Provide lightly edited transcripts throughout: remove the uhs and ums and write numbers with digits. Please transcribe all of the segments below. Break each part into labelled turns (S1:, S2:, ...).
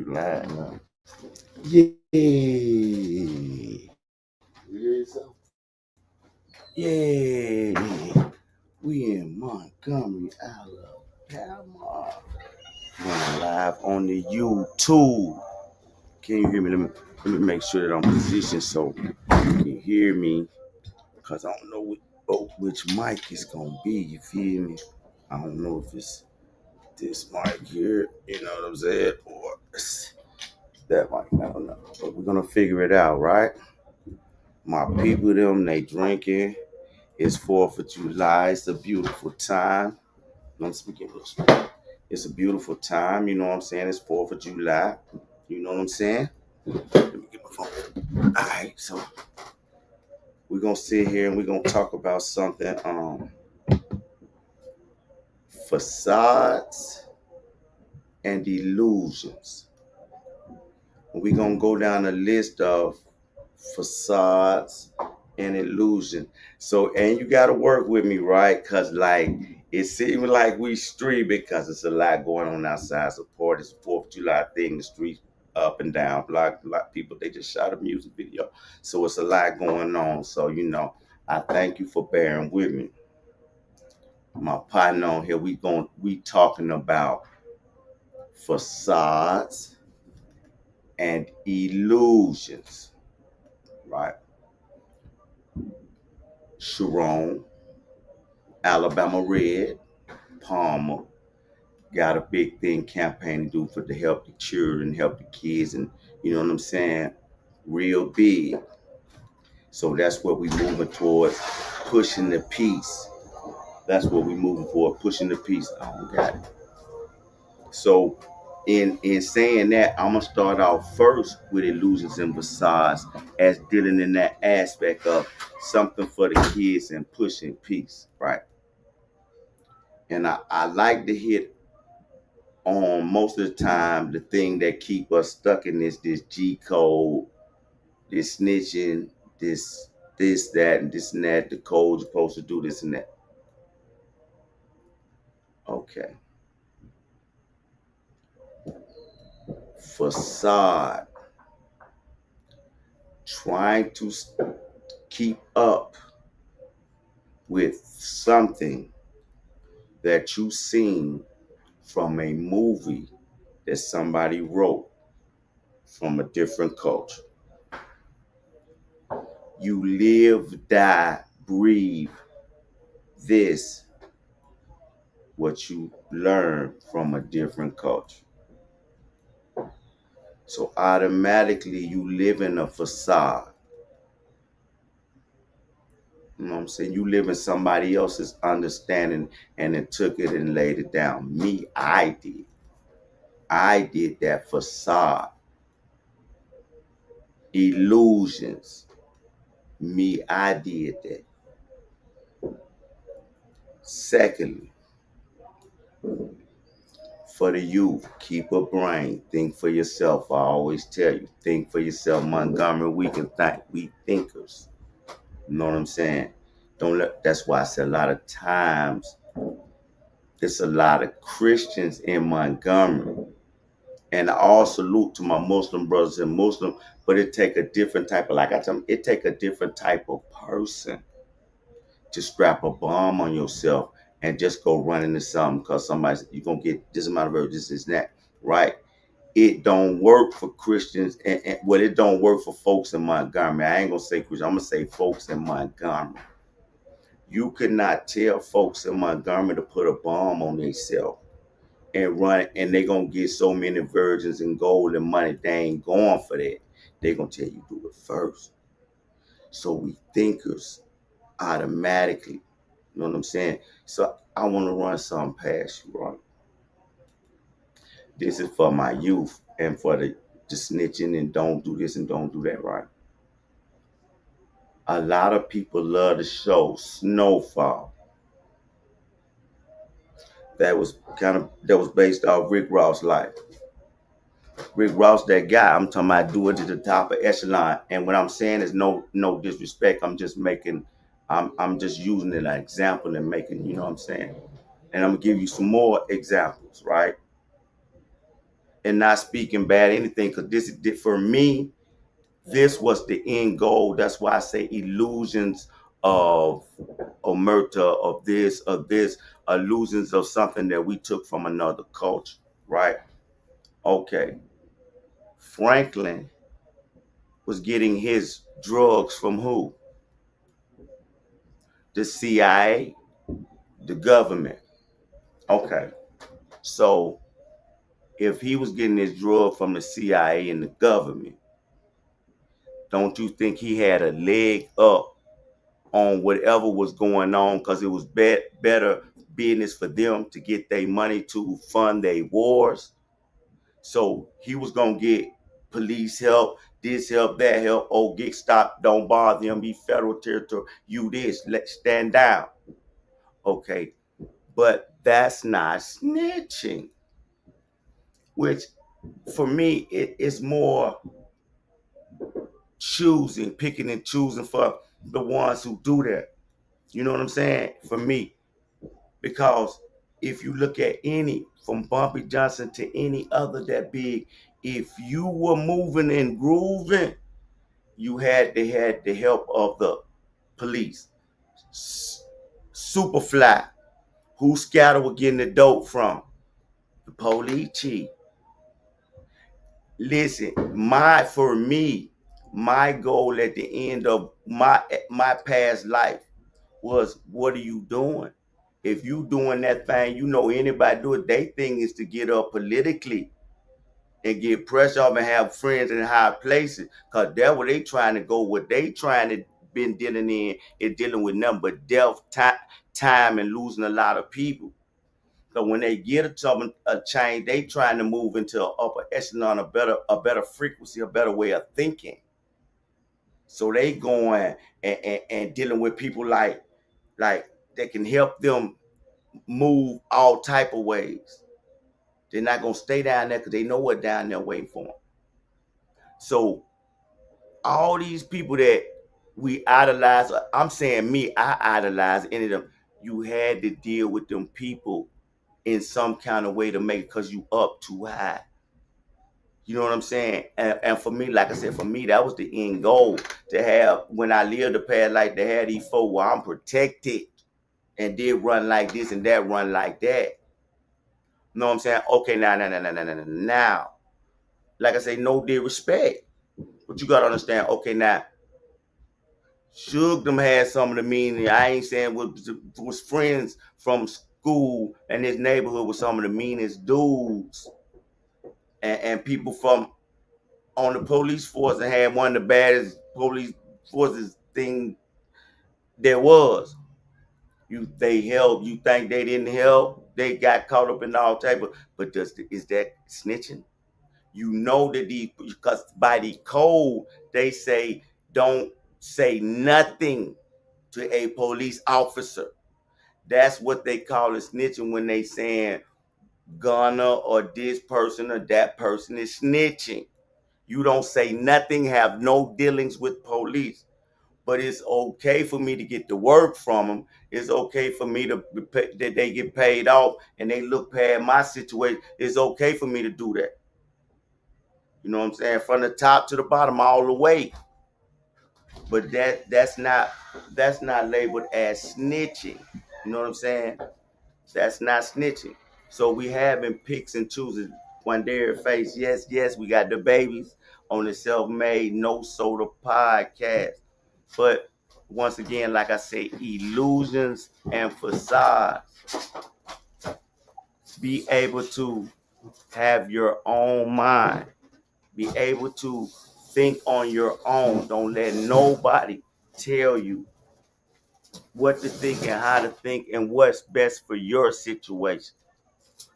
S1: live now. Yay!
S2: You hear yourself?
S1: Yay! We in Montgomery, Alabama. Going live on the YouTube. Can you hear me? Let me make sure that I'm positioned so you can hear me. Cause I don't know which mic it's gonna be. You feel me? I don't know if it's this mic here. You know what I'm saying? Or that mic. I don't know. But we're gonna figure it out, right? My people, them, they drinking. It's 4th of July. It's a beautiful time. I'm speaking English. It's a beautiful time. You know what I'm saying? It's 4th of July. You know what I'm saying? Let me get my phone. All right, so we're gonna sit here and we're gonna talk about something. Facades and illusions. We're gonna go down a list of facades and illusion. So, and you got to work with me, right? Because, like, it seems like we street because it's a lot going on outside. Support it's 4th of July thing, the streets up and down, block people. They just shot a music video. So, it's a lot going on. So, I thank you for bearing with me. My partner on here, we talking about facades and illusions, right? Sharon, Alabama Red, Palmer got a big thing campaign to do to help the children, help the kids, and you know what I'm saying? Real big. So that's what we moving towards, pushing the peace. That's what we moving for, pushing the peace. Oh, got it. So in saying that, I'm gonna start off first with illusions and facades as dealing in that aspect of something for the kids and pushing peace, right? And I like to hit on most of the time the thing that keep us stuck in this G code, this snitching, this that and that. The code you're supposed to do this and that. Okay, facade, trying to keep up with something that you seen from a movie that somebody wrote from a different culture. You live, die, breathe this, what you learn from a different culture. So automatically you live in a facade. You know what I'm saying? You live in somebody else's understanding and then took it and laid it down. Me, I did. I did that facade. Illusions. Me, I did that. Secondly, for the youth, keep a brain. Think for yourself. I always tell you, think for yourself. Montgomery, we can think. We thinkers. You know what I'm saying? Don't let. That's why I said a lot of times it's a lot of Christians in Montgomery, and I all salute to my Muslim brothers and Muslim, but it take a different type of, like I tell them, it take a different type of person to strap a bomb on yourself and just go run into something because somebody you're gonna get this amount of urge, this that, right? It don't work for Christians, and well, it don't work for folks in Montgomery. I ain't gonna say Christian, I'm gonna say folks in Montgomery. You could not tell folks in Montgomery to put a bomb on themselves and run, and they gonna get so many virgins and gold and money. They ain't going for that. They gonna tell you do it first. So we thinkers automatically, you know what I'm saying? So I want to run something past you, right? This is for my youth and for the snitching and don't do this and don't do that, right? A lot of people love the show Snowfall. That was based off Rick Ross' life. Rick Ross, that guy, I'm talking about do it to the top of echelon. And what I'm saying is no disrespect. I'm just using an example and making, you know what I'm saying? And I'm gonna give you some more examples, right? and not speaking bad anything, because for me, this was the end goal. That's why I say illusions of omerta, of this, illusions of something that we took from another culture, right? Okay. Franklin was getting his drugs from who? The CIA, the government. Okay. So if he was getting his drug from the CIA and the government, don't you think he had a leg up on whatever was going on, because it was better business for them to get their money to fund their wars? So he was going to get police help, this help, that help. Oh, get stopped, don't bother them, be federal territory, you this, let's stand down. Okay, but that's not snitching, which for me, it's more picking and choosing for the ones who do that. You know what I'm saying? For me, because if you look at any, from Bumpy Johnson to any other that big, if you were moving and grooving, you had the help of the police. Superfly, who Scatter was getting the dope from? The police chief. Listen, for me, my goal at the end of my past life was, what are you doing? If you doing that thing, anybody do it, they thing is to get up politically and get pressure off and have friends in high places. Cause that's what they trying to go. What they trying to been dealing in is dealing with nothing but death, time, and losing a lot of people. So when they get a change, they trying to move into an upper echelon, a better frequency, a better way of thinking. So they going and dealing with people like that can help them move all type of ways. They're not gonna stay down there because they know what down there waiting for them. So all these people that we idolize, I'm saying me, I idolize any of them. You had to deal with them people in some kind of way to make it, because you up too high. You know what I'm saying? And for me, like I said, for me, that was the end goal, to have, when I lived the past life, to have these folk where I'm protected and did run like this and that run like that. You know what I'm saying? Okay, now, like I say, no disrespect, but you gotta understand. Okay, now, Suge them had some of the meaning. I ain't saying was friends from school and his neighborhood with some of the meanest dudes, and people from on the police force, and had one of the baddest police forces thing there was. They helped. You think they didn't help? They got caught up in all type of. But is that snitching? You know that because by the code they say, don't say nothing to a police officer. That's what they call it, snitching, when they saying Gunner or this person or that person is snitching. You don't say nothing, have no dealings with police. But it's okay for me to get the work from them. It's okay for me that they get paid off and they look past my situation. It's okay for me to do that. You know what I'm saying? From the top to the bottom, all the way. But that's not labeled as snitching. You know what I'm saying? That's not snitching. So we having picks and chooses. Quandary Face, yes, we got the babies on the Self-Made No Soda podcast. But once again, like I say, illusions and facades. Be able to have your own mind. Be able to think on your own. Don't let nobody tell you what to think and how to think and what's best for your situation.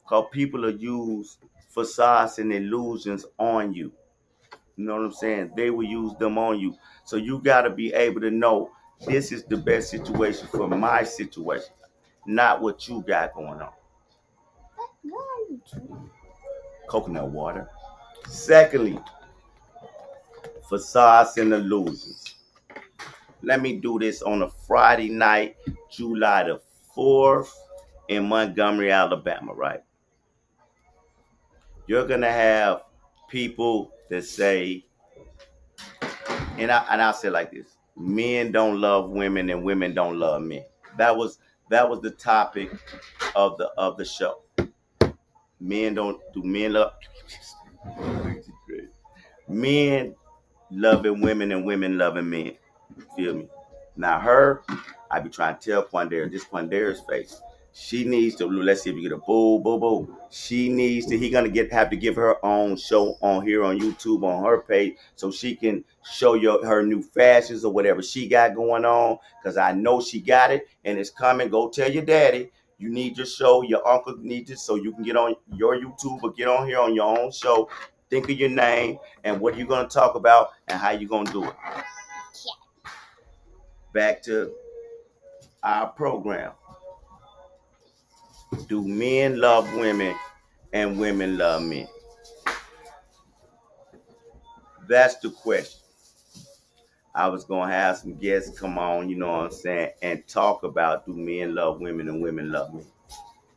S1: Because people will use facades and illusions on you. You know what I'm saying? They will use them on you. So you got to be able to know, this is the best situation for my situation, not what you got going on. Coconut water. Secondly, facades and illusions. Let me do this on a Friday night, July the 4th, in Montgomery, Alabama, right? You're gonna have people that say, and I'll say it like this: men don't love women, and women don't love men. That was the topic of the show. Men don't do men love men loving women and women loving men. Feel me? Now her, I be trying to tell Quandera, this Quandera's face. She needs to, let's see if we get a boo, boo, boo. She needs to, he gonna have to give her own show on here on YouTube on her page so she can show you her new fashions or whatever she got going on. Cause I know she got it and it's coming. Go tell your daddy. You need your show. Your uncle needs it so you can get on your YouTube or get on here on your own show. Think of your name and what you're gonna talk about and how you're gonna do it. Back to our program. Do men love women and women love men? That's the question. I was going to have some guests come on, you know what I'm saying, and talk about do men love women and women love men.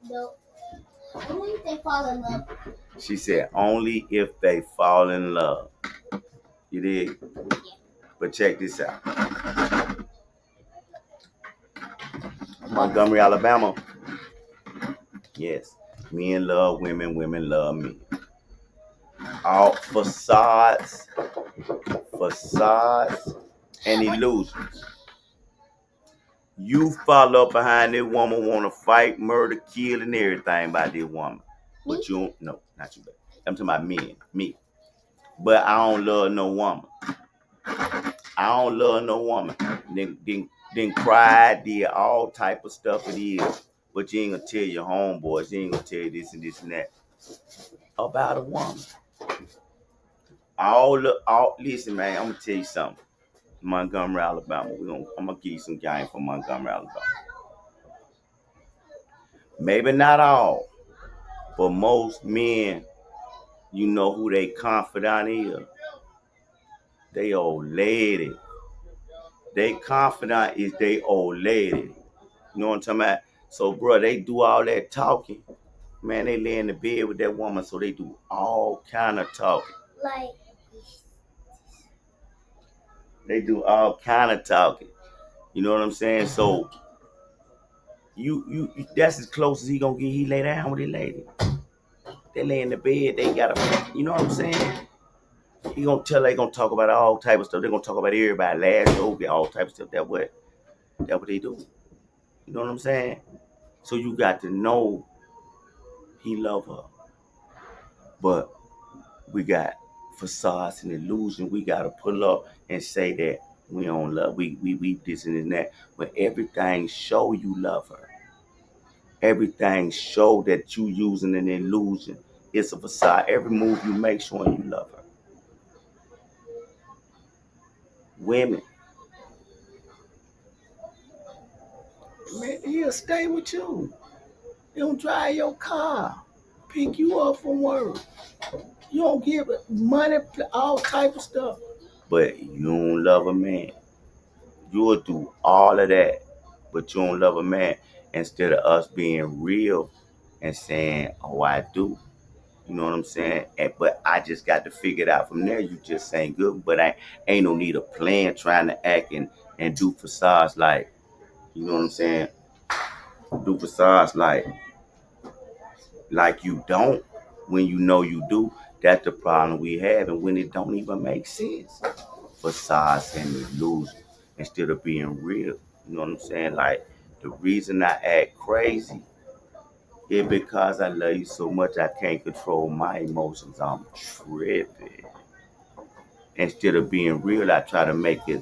S1: No. Only if they fall in love. She said only if they fall in love. You did? Yeah. But check this out. Montgomery, Alabama. Yes. Men love women, women love men. All facades and illusions. You follow up behind this woman, want to fight, murder, kill, and everything by this woman. But you don't, no, not you. I'm talking about men, me. But I don't love no woman. I don't love no woman. Then cry, did all type of stuff it is. But you ain't gonna tell your homeboys, you ain't gonna tell you this and this and that about a woman. Listen, man, I'm gonna tell you something. Montgomery, Alabama. I'm gonna give you some game from Montgomery, Alabama. Maybe not all, but most men, you know who they confidant is. They old lady. They confidant is they old lady. You know what I'm talking about? So, bro, they do all that talking. Man, they lay in the bed with that woman, so they do all kind of talking. Like, they do all kind of talking. You know what I'm saying? So, you that's as close as he gonna get. He lay down with his lady. They lay in the bed. They gotta, you know what I'm saying? He gonna tell. They gonna talk about all type of stuff. They gonna talk about everybody, last over, all type of stuff. That what they do. You know what I'm saying? So you got to know he love her, but we got facades and illusion. We gotta pull up and say that we don't love. We this and that. But everything show you love her. Everything show that you using an illusion. It's a facade. Every move you make showing you love her. Women, man, he'll stay with you. He'll drive your car, pick you up from work. You don't give it money, all type of stuff. But you don't love a man. You'll do all of that, but you don't love a man. Instead of us being real and saying, "Oh, I do." You know what I'm saying? But I just got to figure it out from there. You just saying good, but I ain't no need of plan trying to act and do facades like, you know what I'm saying? Do facades like you don't when you know you do. That's the problem we have, and when it don't even make sense. Facades and illusion instead of being real. You know what I'm saying? Like the reason I act crazy is because I love you so much I can't control my emotions. I'm tripping. Instead of being real, I try to make it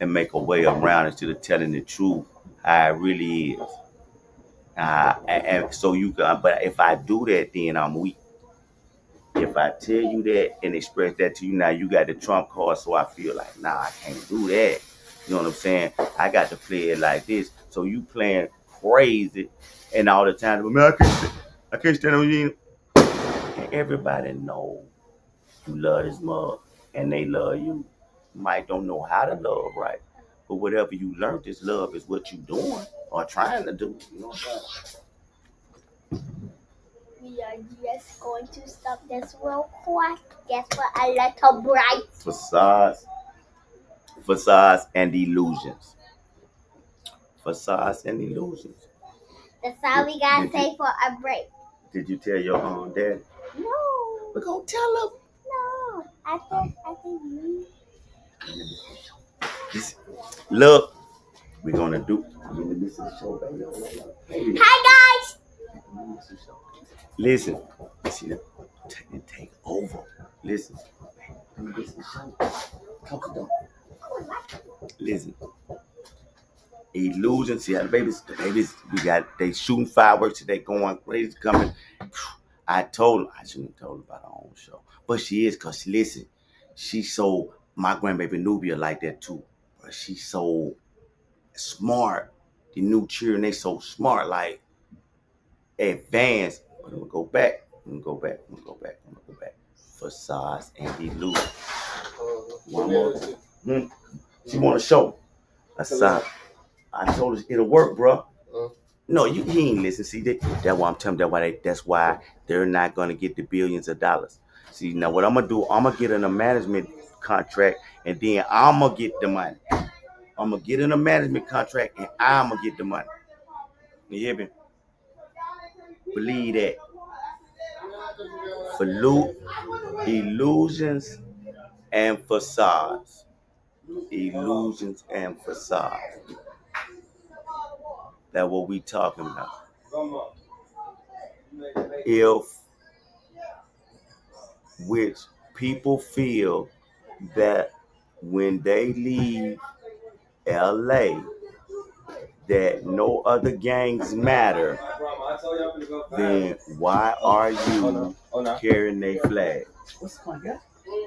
S1: and make a way around instead of telling the truth how it really is. And so you can, but if I do that, then I'm weak. If I tell you that and express that to you, now you got the trump card, so I feel like, nah, I can't do that. You know what I'm saying? I got to play it like this. So you playing crazy, and all the time, man, I can't stand on you. And everybody know you love this mug, and they love you. You might don't know how to love right, but whatever you learned, this love is what you doing or trying to do. You know what I'm saying?
S2: just going to stop this real quick. Just for a little break.
S1: Facades and illusions. Facades and illusions.
S2: That's all we gotta say for a break.
S1: Did you tell your dad?
S2: No.
S1: We're gonna tell him.
S2: No. I think you.
S1: Look, we're gonna do.
S2: Hi guys.
S1: Listen. See that? Take over. Listen. Listen. Illusions. See how the babies, they shooting fireworks today, going crazy, coming. I shouldn't have told her about her own show. But she is, because listen, she's so, my grandbaby Nubia like that too. But she's so smart. The new children, they so smart, like advanced. But I'm gonna go back. Facades and illusions. One more. She want to show. Facade. I told her it'll work, bro. No, he ain't listen. See, that's why I'm telling them. That's why they're not gonna get the billions of dollars. See, now what I'm gonna do? I'm gonna get in a management contract, and then I'm gonna get the money. I'm gonna get in a management contract, and I'm gonna get the money. You hear me? Believe that. For illusions and facades. Illusions and facades. That's what we talking about. If which people feel that when they leave LA that no other gangs matter, then why are you carrying their flag? What's my guy?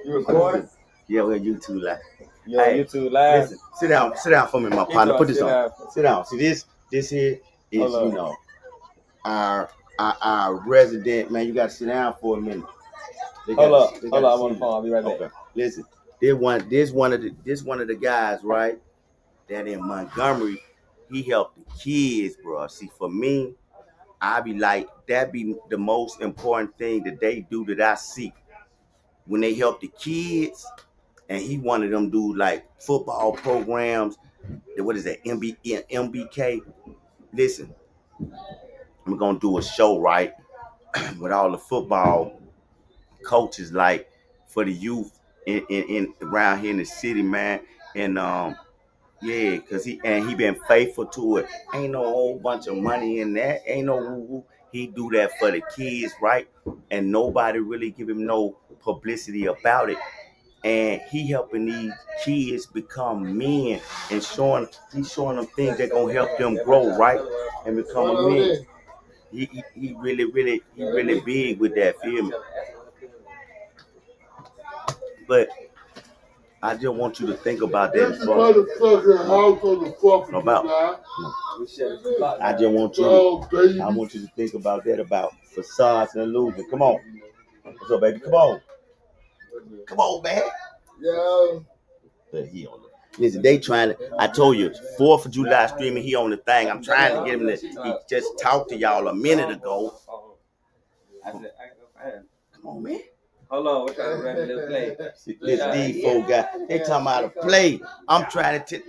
S3: You recording?
S1: Yeah, we're YouTube live.
S3: You on YouTube live?
S1: Listen, sit down for me, my partner. Put this on. Sit down. See this here is our resident man. You got to sit down for a minute.
S3: Hold up, I'm on the phone. I'll be right back.
S1: Okay. Listen, this one of the guys, right? That in Montgomery, he helped the kids, bro. See, for me, I be like, that be the most important thing that they do that I see. When they help the kids, and he wanted them do like football programs. What is that? MBK. Listen, we're gonna do a show, right? With all the football coaches, like for the youth in around here in the city, man. And yeah, cause he been faithful to it. Ain't no whole bunch of money in that. Ain't no woo-woo. He do that for the kids, right? And nobody really give him no publicity about it. And he helping these kids become men and he's showing them things that gonna help them grow, right? And become a man. He really big with that, feel me? But I just want you to think about that. I want you to think about that, about facades and illusions. Come on. What's up, baby? Come on, man. Yeah. But he on it. Listen, they trying to. I told you, 4th of July streaming. He on the thing. I'm trying to get him to. He just talked to y'all a minute ago. Come on, man.
S3: Hold on, we're trying to run a little play.
S1: These four guys, they talking about a play. I'm trying to.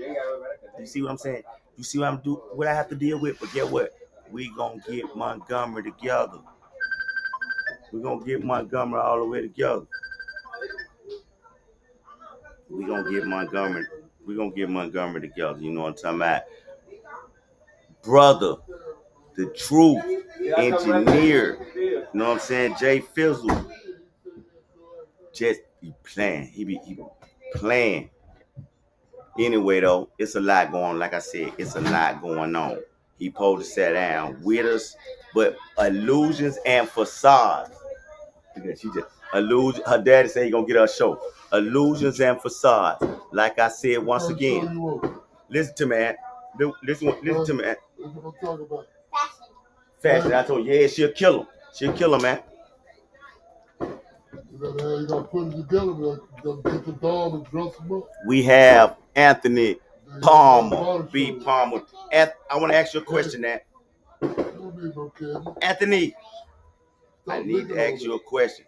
S1: You see what I'm saying? You see what I'm doing? What I have to deal with? But get what? We gonna get Montgomery together. We gonna get Montgomery all the way together. We gonna get Montgomery together. You know what I'm talking about? Brother, the truth, engineer. You know what I'm saying? Jay Fizzle. Just be playing. He be playing. Anyway, though, it's a lot going on. Like I said, it's a lot going on. He supposed to sit down with us, but illusions and facades. She just illusion. Her daddy said he gonna get her a show. Illusions and facades. Like I said once again. Listen to me, man. Listen to me, man. Fashion. I told you, yeah, she'll kill him. She'll kill him, man. You gotta put it together. You gotta get the dog and dress him up. We have Anthony Palmer, B. Palmer. I want to ask you a question, Anthony. I need to ask you a question.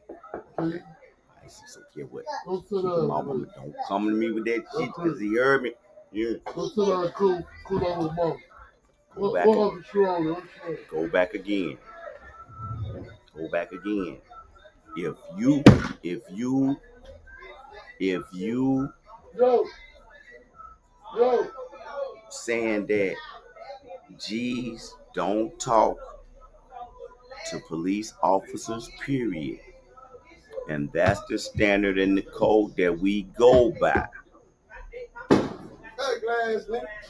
S1: So get what? Mama, don't come to me with that shit because he heard me. Yeah. Go back. Go back again. Go back again. If you saying that G's don't talk to police officers, period, and that's the standard and the code that we go by,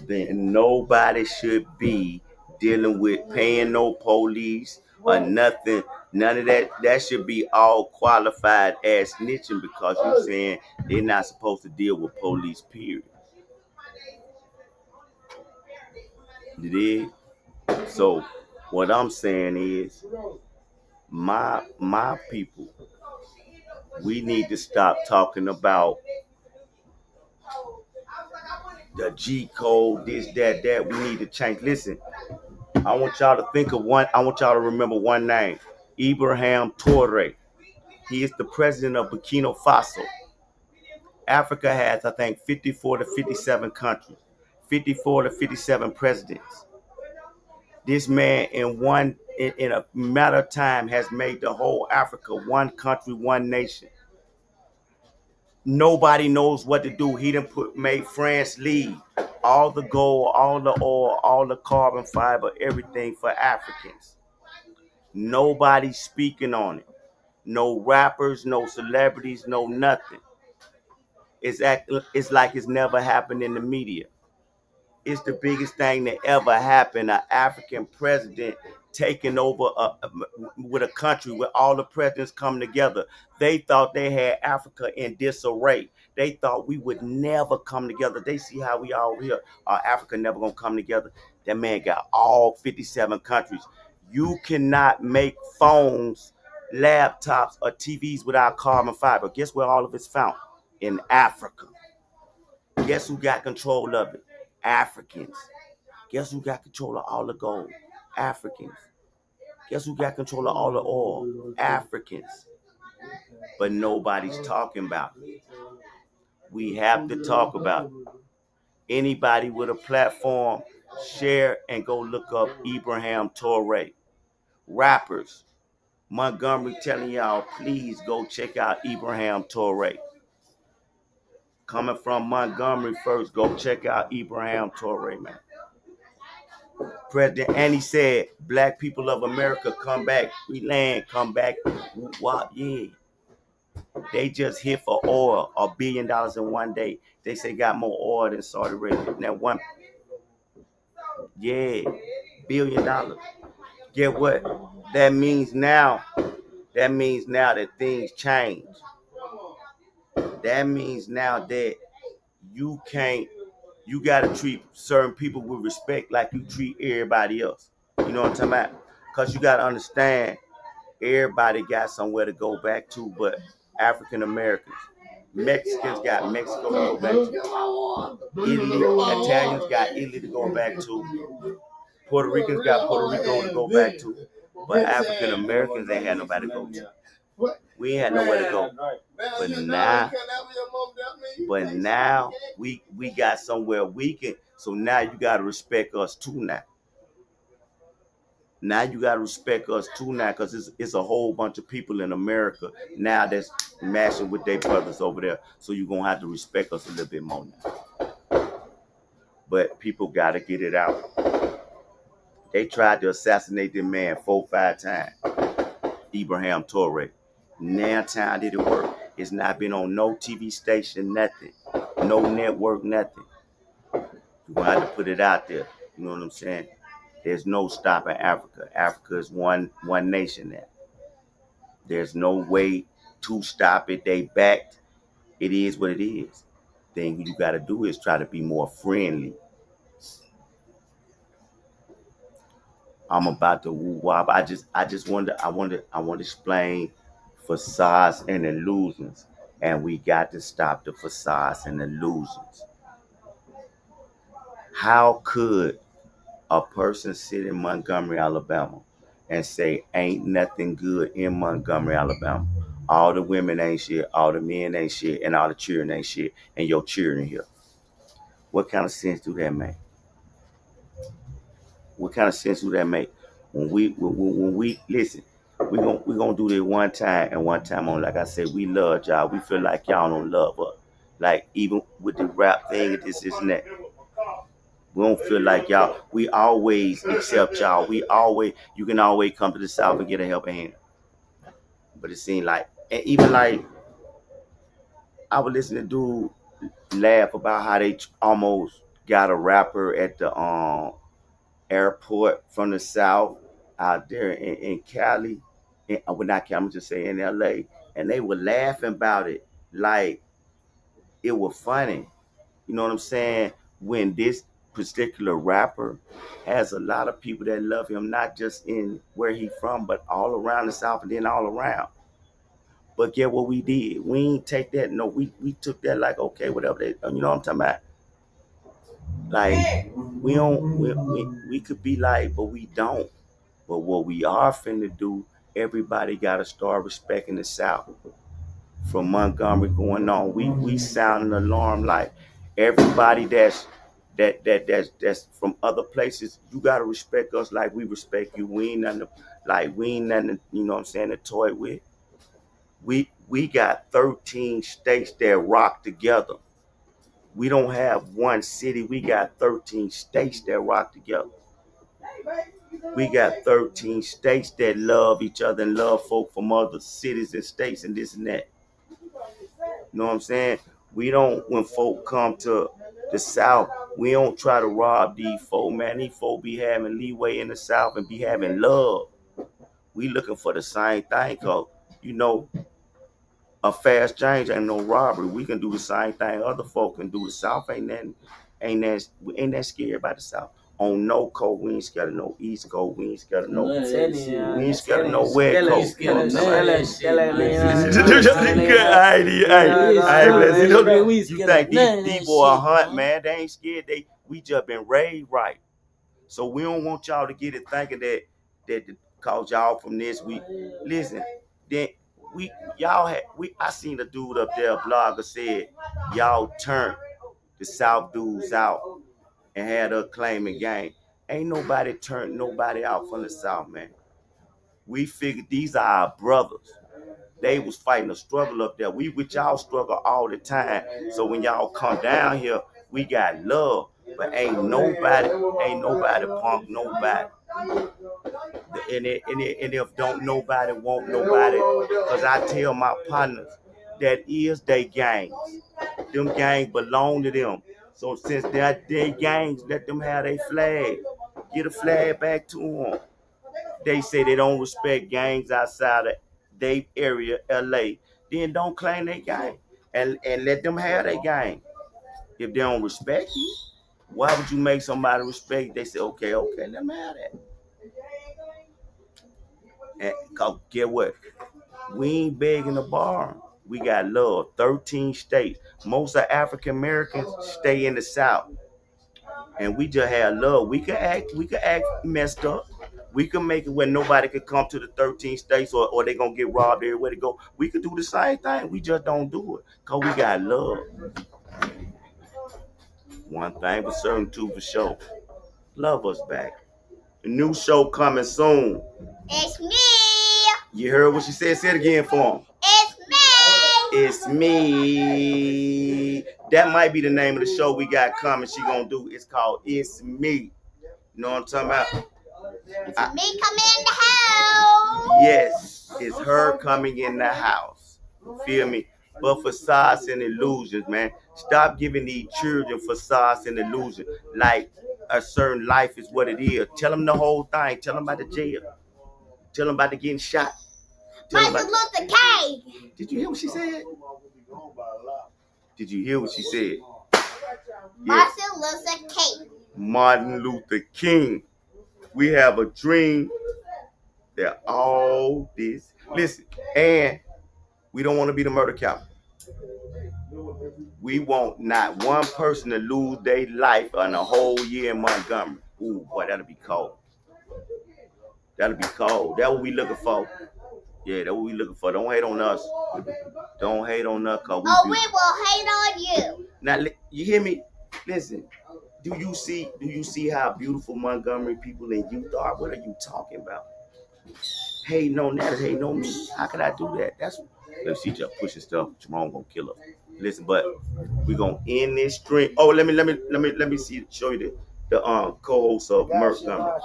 S1: then nobody should be dealing with paying no police or nothing. None of that. That should be all qualified as snitching because you're saying they're not supposed to deal with police, period. You did? So what I'm saying is my people, we need to stop talking about the G code, this, that. We need to change. Listen, I want y'all to think of one. I want y'all to remember one name: Ibrahim Toure. He is the president of Burkina Faso. Africa has, I think, 54 to 57 countries, 54 to 57 presidents. This man, in a matter of time, has made the whole Africa one country, one nation. Nobody knows what to do. He done made France lead all the gold, all the oil, all the carbon fiber, everything for Africans. Nobody's speaking on it. No rappers, no celebrities, no nothing. It's like it's never happened in the media. It's the biggest thing that ever happened. An African president taking over with a country where all the presidents come together. They thought they had Africa in disarray. They thought we would never come together. They see how we all here. Africa never gonna come together. That man got all 57 countries. You cannot make phones, laptops, or TVs without carbon fiber. Guess where all of it's found? In Africa. Guess who got control of it? Africans. Guess who got control of all the gold? Africans. Guess who got control of all the oil? Africans. But nobody's talking about it. We have to talk about it. Anybody with a platform, share and go look up Ibrahim Toure. Rappers. Montgomery telling y'all, please go check out Ibrahim Toure. Coming from Montgomery first, go check out Ibrahim Toure, man. President, and he said, black people of America, come back. We land, come back. What? Yeah. They just hit for oil, $1 billion in one day. They say got more oil than Saudi Arabia. Now one, yeah, $1 billion. Get what? That means now that things change. That means now that you got to treat certain people with respect like you treat everybody else. You know what I'm talking about? Because you got to understand, everybody got somewhere to go back to, but African Americans. Mexicans got Mexico to go back to. Italy, Italians got Italy to go back to. Puerto Ricans got Puerto Rico to go back to. But African Americans ain't had nobody to go to. We ain't had nowhere to go. But now we got somewhere we can. So now you gotta respect us too now. Now you gotta respect us too now, because it's a whole bunch of people in America now that's mashing with their brothers over there. So you're gonna have to respect us a little bit more now. But people gotta get it out. They tried to assassinate this man 4-5 times. Ibrahim Toure. Now time did it work. It's not been on no TV station, nothing. No network, nothing. You're gonna have to put it out there. You know what I'm saying? There's no stopping Africa. Africa is one nation now. There's no way to stop it. They backed. It is what it is. Thing you gotta do is try to be more friendly. I'm about to woo wop. I want to explain facades and illusions. And we got to stop the facades and illusions. How could a person sit in Montgomery, Alabama, and say, ain't nothing good in Montgomery, Alabama. All the women ain't shit, all the men ain't shit, and all the children ain't shit, and your children here. What kind of sense do that make? What kind of sense do that make? When we listen, we gonna do this one time and one time only. Like I said, we love y'all. We feel like y'all don't love us. Like even with the rap thing, this and that. We don't feel like y'all. We always accept y'all. You can always come to the South and get a helping hand. But it seemed like, and even like I would listen to dude laugh about how they almost got a rapper at the airport from the South out there in Cali. Well, not Cali, I'm just saying in LA. And they were laughing about it like it was funny. You know what I'm saying? When this particular rapper has a lot of people that love him, not just in where he from, but all around the South and then all around. But get what we did? We ain't take that. No, we took that like okay, whatever. You know what I'm talking about? Like we don't. We could be like, but we don't. But what we are finna do, everybody gotta start respecting the South. From Montgomery going on, we sound an alarm like everybody that's from other places. You gotta respect us like we respect you. We ain't nothing we ain't nothing. You know what I'm saying? To toy with. We got 13 states that rock together. We don't have one city. We got 13 states that rock together. We got 13 states that love each other and love folk from other cities and states and this and that. You know what I'm saying? We don't, when folk come to the South, we don't try to rob these folk, man. These folk be having leeway in the South and be having love. We looking for the same thing, cause you know, a fast change ain't no robbery. We can do the same thing other folk can do. The South ain't that scared about the South. On no coast, we ain't scared of no East Coast. We ain't scared of no. We ain't scared of no West Coast. You know what I'm saying? You think these people are hunt, man? They ain't scared. We just been raised right. So we don't want y'all to get it thinking that cause y'all from this. We listen. Then I seen a dude up there, a blogger said y'all turned the South dudes out and had a claiming game. Ain't nobody turned nobody out from the South, man. We figured these are our brothers. They was fighting a struggle up there. We with y'all struggle all the time. So when y'all come down here, we got love. But ain't nobody punk nobody. And if don't nobody want nobody, because I tell my partners that is they gangs. Them gangs belong to them. So since they're their gangs, let them have their flag. Get a flag back to them. They say they don't respect gangs outside of their area, LA. Then don't claim they gang. And let them have their gang. If they don't respect you, why would you make somebody respect? They say, okay, let them have that. And cause get what? We ain't begging the bar. We got love. 13 states. Most of African Americans stay in the South. And we just have love. We could act messed up. We could make it where nobody could come to the 13 states or they gonna get robbed everywhere they go. We could do the same thing. We just don't do it. Cause we got love. One thing for certain, two for sure. Love us back. A new show coming soon.
S2: It's me.
S1: You heard what she said? Say it again for him.
S2: It's me.
S1: It's me. That might be the name of the show we got coming. She gonna do. It's called It's Me. You know what I'm talking about?
S2: It's me coming in the house.
S1: Yes, it's her coming in the house. Feel me? But facades and illusions, man. Stop giving these children facades and illusions. Like a certain life is what it is. Tell them the whole thing. Tell them about the jail. Tell them about the getting shot.
S2: Martin Luther King.
S1: Did you hear what she said? Did you hear what she said?
S2: Martin Luther King.
S1: Martin Luther King. We have a dream that all this. Listen, and we don't want to be the murder capital. We want not one person to lose their life in a whole year in Montgomery. Ooh, boy, that'll be cold. That'll be cold. That's what we looking for. Yeah, that's what we looking for. Don't hate on us. Don't hate on us, cause we.
S2: Oh, we will hate on you.
S1: Now, you hear me? Listen. Do you see how beautiful Montgomery people in youth are? What are you talking about? Hating on that is hating on me. How can I do that? Let's see just pushing stuff. Jerome gonna kill us. Listen, but we gonna end this stream. Oh, let me show you the co-host of Montgomery.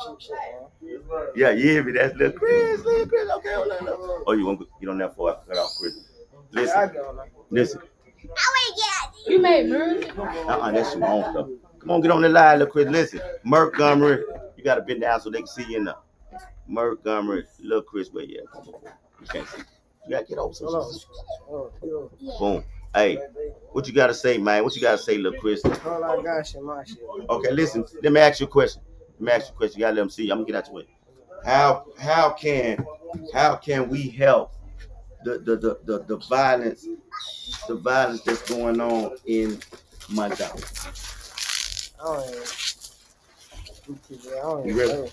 S1: Yeah, you hear me? That's little Chris. Okay, hold on. Oh, you want to get on that for I cut off Chris? Listen.
S2: You made Merv.
S1: That's your own stuff. Come on, get on the line, little Chris. Listen, Montgomery, you gotta bend down so they can see you now. Montgomery, little Chris, where you at? You can't see. You gotta get over some. Boom. Hey, what you gotta say, man? What you gotta say, little Chris?
S4: All I got shit, my shit.
S1: Okay, listen. Let me ask you a question. You gotta let them see. I'm gonna get out your way. How can we help the violence that's going on in Montgomery? You ready?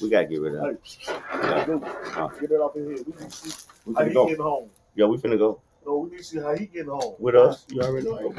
S1: We gotta get rid of it.
S5: Get that off his head.
S1: We
S5: How
S1: finna
S5: he
S1: go.
S5: getting home?
S1: Yeah, we finna go.
S5: No, we need to see how he getting home.
S1: With us, you already know.